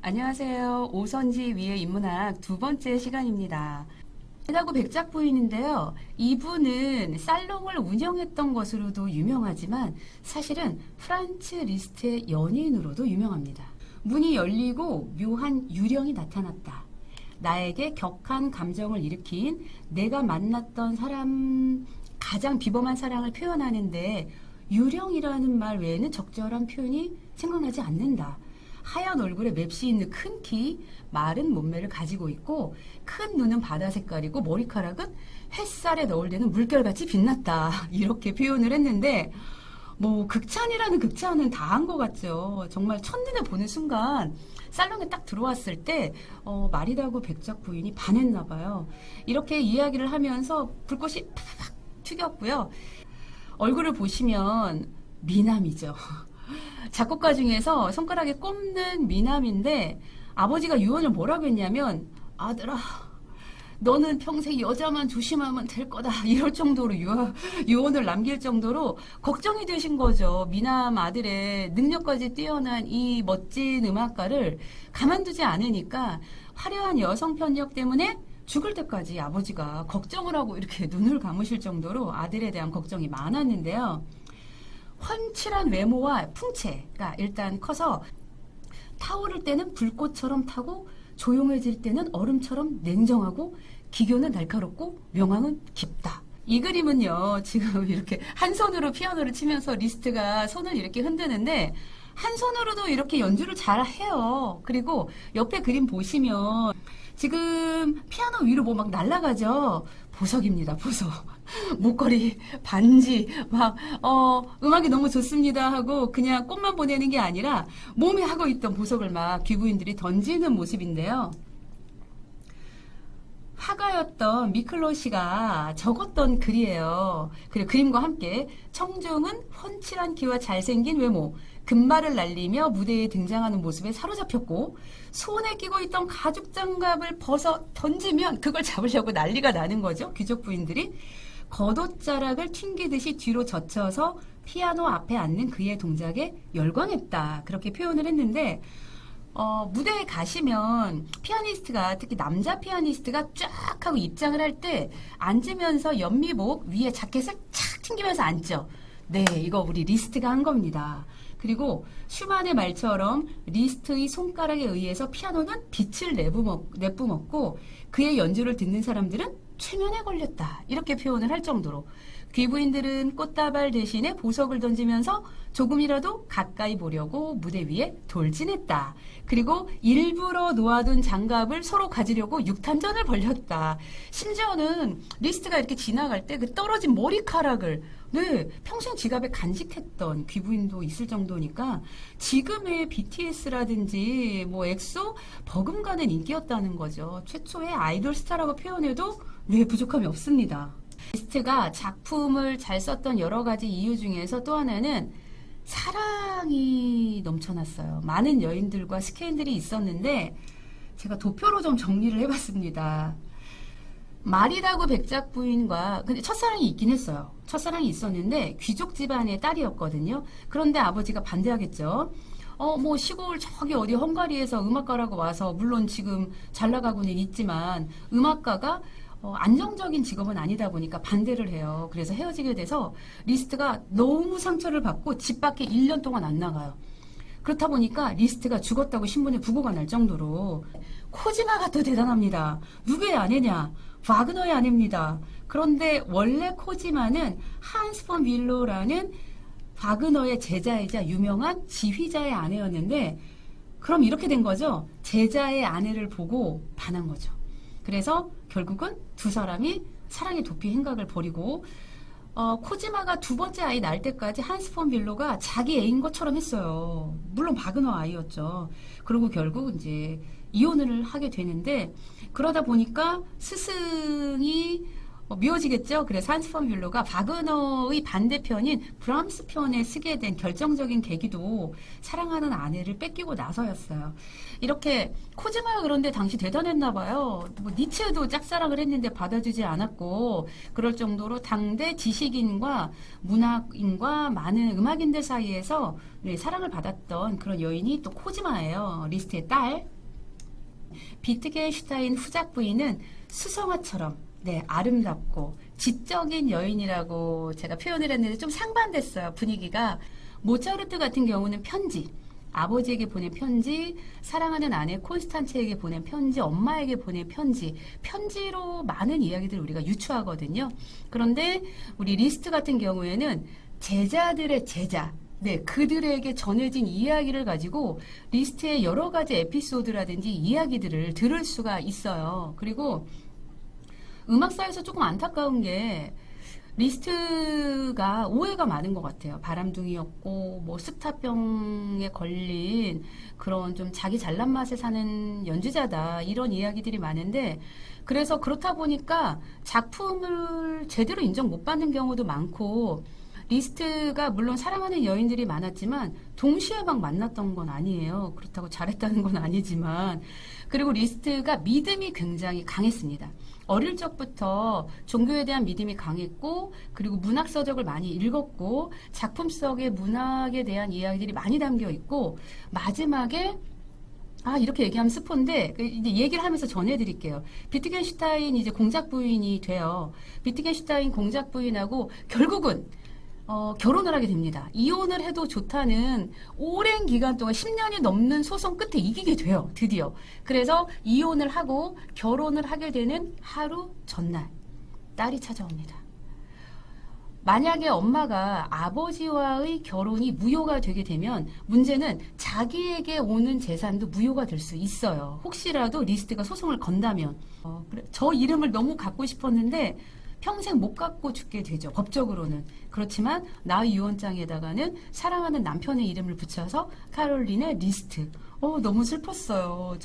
안녕하세요. 오선지 위의 인문학 두 번째 시간입니다. 라고 백작 부인인데요. 이분은 살롱을 운영했던 것으로도 유명하지만 사실은 프란츠 리스트의 연인으로도 유명합니다. 문이 열리고 묘한 유령이 나타났다. 나에게 격한 감정을 일으킨 내가 만났던 사람 가장 비범한 사랑을 표현하는데 유령이라는 말 외에는 적절한 표현이 생각나지 않는다. 하얀 얼굴에 맵시 있는 큰 키, 마른 몸매를 가지고 있고 큰 눈은 바다 색깔이고 머리카락은 햇살에 넣을 때는 물결같이 빛났다. 이렇게 표현을 했는데 극찬이라는 극찬은 다 한 것 같죠. 정말 첫눈에 보는 순간 살롱에 딱 들어왔을 때 마리다고 백작 부인이 반했나 봐요. 이렇게 이야기를 하면서 불꽃이 팍팍 튀겼고요. 얼굴을 보시면 미남이죠. 작곡가 중에서 손가락에 꼽는 미남인데 아버지가 유언을 뭐라고 했냐면 아들아 너는 평생 여자만 조심하면 될 거다 이럴 정도로 유언을 남길 정도로 걱정이 되신 거죠. 미남 아들의 능력까지 뛰어난 이 멋진 음악가를 가만두지 않으니까 화려한 여성 편력 때문에 죽을 때까지 아버지가 걱정을 하고 이렇게 눈을 감으실 정도로 아들에 대한 걱정이 많았는데요. 훤칠한 외모와 풍채가 일단 커서 타오를 때는 불꽃처럼 타고 조용해질 때는 얼음처럼 냉정하고 기교는 날카롭고 명앙은 깊다. 이 그림은요, 지금 이렇게 한 손으로 피아노를 치면서 리스트가 손을 이렇게 흔드는데 한 손으로도 이렇게 연주를 잘 해요. 그리고 옆에 그림 보시면 지금 피아노 위로 뭐 막 날아가죠. 보석입니다. 보석. 목걸이, 반지, 음악이 너무 좋습니다 하고 그냥 꽃만 보내는 게 아니라 몸에 하고 있던 보석을 막 귀부인들이 던지는 모습인데요. 화가였던 미클로시가 적었던 글이에요. 그리고 그림과 함께 청중은 훤칠한 키와 잘생긴 외모, 금발을 날리며 무대에 등장하는 모습에 사로잡혔고 손에 끼고 있던 가죽 장갑을 벗어 던지면 그걸 잡으려고 난리가 나는 거죠. 귀족 부인들이. 겉옷자락을 튕기듯이 뒤로 젖혀서 피아노 앞에 앉는 그의 동작에 열광했다. 그렇게 표현을 했는데 무대에 가시면 피아니스트가 특히 남자 피아니스트가 쫙 하고 입장을 할 때 앉으면서 연미복 위에 자켓을 착 튕기면서 앉죠. 네, 이거 우리 리스트가 한 겁니다. 그리고 슈만의 말처럼 리스트의 손가락에 의해서 피아노는 빛을 내뿜었고 그의 연주를 듣는 사람들은 최면에 걸렸다. 이렇게 표현을 할 정도로 귀부인들은 꽃다발 대신에 보석을 던지면서 조금이라도 가까이 보려고 무대 위에 돌진했다. 그리고 일부러 놓아둔 장갑을 서로 가지려고 육탄전을 벌였다. 심지어는 리스트가 이렇게 지나갈 때 그 떨어진 머리카락을 평생 지갑에 간직했던 귀부인도 있을 정도니까 지금의 BTS라든지 엑소 버금가는 인기였다는 거죠. 최초의 아이돌 스타라고 표현해도 부족함이 없습니다. 리스트가 작품을 잘 썼던 여러 가지 이유 중에서 또 하나는 사랑이 넘쳐났어요. 많은 여인들과 스캔들이 있었는데 제가 도표로 좀 정리를 해봤습니다. 마리다고 백작 부인과 근데 첫사랑이 있긴 했어요. 첫사랑이 있었는데 귀족 집안의 딸이었거든요. 그런데 아버지가 반대하겠죠. 시골 저기 어디 헝가리에서 음악가라고 와서 물론 지금 잘 나가고는 있지만 음악가가 안정적인 직업은 아니다 보니까 반대를 해요. 그래서 헤어지게 돼서 리스트가 너무 상처를 받고 집 밖에 1년 동안 안 나가요. 그렇다 보니까 리스트가 죽었다고 신문에 부고가 날 정도로 코지마가 또 대단합니다. 누구의 아내냐? 바그너의 아내입니다. 그런데 원래 코지마는 한스 폰 윌로라는 바그너의 제자이자 유명한 지휘자의 아내였는데 그럼 이렇게 된 거죠. 제자의 아내를 보고 반한 거죠. 그래서 결국은 두 사람이 사랑의 도피 행각을 벌이고 코지마가 두 번째 아이 낳을 때까지 한스 폰 빌로가 자기 애인 것처럼 했어요. 물론 바그너 아이였죠. 그리고 결국 이제 이혼을 하게 되는데 그러다 보니까 스승이 미워지겠죠. 그래서 한스 폰 빌로가 바그너의 반대편인 브람스 편에 쓰게 된 결정적인 계기도 사랑하는 아내를 뺏기고 나서였어요. 이렇게 코지마가 그런데 당시 대단했나 봐요. 니체도 짝사랑을 했는데 받아주지 않았고 그럴 정도로 당대 지식인과 문학인과 많은 음악인들 사이에서 사랑을 받았던 그런 여인이 또 코지마예요. 리스트의 딸. 비트겐슈타인 후작 부인은 수성화처럼 네, 아름답고 지적인 여인이라고 제가 표현을 했는데 좀 상반됐어요. 분위기가. 모차르트 같은 경우는 편지, 아버지에게 보낸 편지, 사랑하는 아내 콘스탄체에게 보낸 편지, 엄마에게 보낸 편지, 편지로 많은 이야기들을 우리가 유추하거든요. 그런데 우리 리스트 같은 경우에는 제자들의 제자, 네, 그들에게 전해진 이야기를 가지고 리스트의 여러 가지 에피소드라든지 이야기들을 들을 수가 있어요. 그리고 음악사에서 조금 안타까운 게 리스트가 오해가 많은 것 같아요. 바람둥이였고 뭐 스타병에 걸린 그런 좀 자기 잘난 맛에 사는 연주자다 이런 이야기들이 많은데 그래서 그렇다 보니까 작품을 제대로 인정 못 받는 경우도 많고 리스트가 물론 사랑하는 여인들이 많았지만 동시에 막 만났던 건 아니에요. 그렇다고 잘했다는 건 아니지만 그리고 리스트가 믿음이 굉장히 강했습니다. 어릴 적부터 종교에 대한 믿음이 강했고 그리고 문학 서적을 많이 읽었고 작품 속에 문학에 대한 이야기들이 많이 담겨 있고 마지막에 이렇게 얘기하면 스포인데 이제 얘기를 하면서 전해드릴게요. 비트겐슈타인 이제 공작 부인이 돼요. 비트겐슈타인 공작 부인하고 결국은 결혼을 하게 됩니다. 이혼을 해도 좋다는 오랜 기간 동안 10년이 넘는 소송 끝에 이기게 돼요. 드디어. 그래서 이혼을 하고 결혼을 하게 되는 하루 전날 딸이 찾아옵니다. 만약에 엄마가 아버지와의 결혼이 무효가 되게 되면 문제는 자기에게 오는 재산도 무효가 될 수 있어요. 혹시라도 리스트가 소송을 건다면. 그래. 저 이름을 너무 갖고 싶었는데 평생 못 갖고 죽게 되죠. 법적으로는. 그렇지만 나 유언장에다가는 사랑하는 남편의 이름을 붙여서 카롤린의 리스트. 너무 슬펐어요.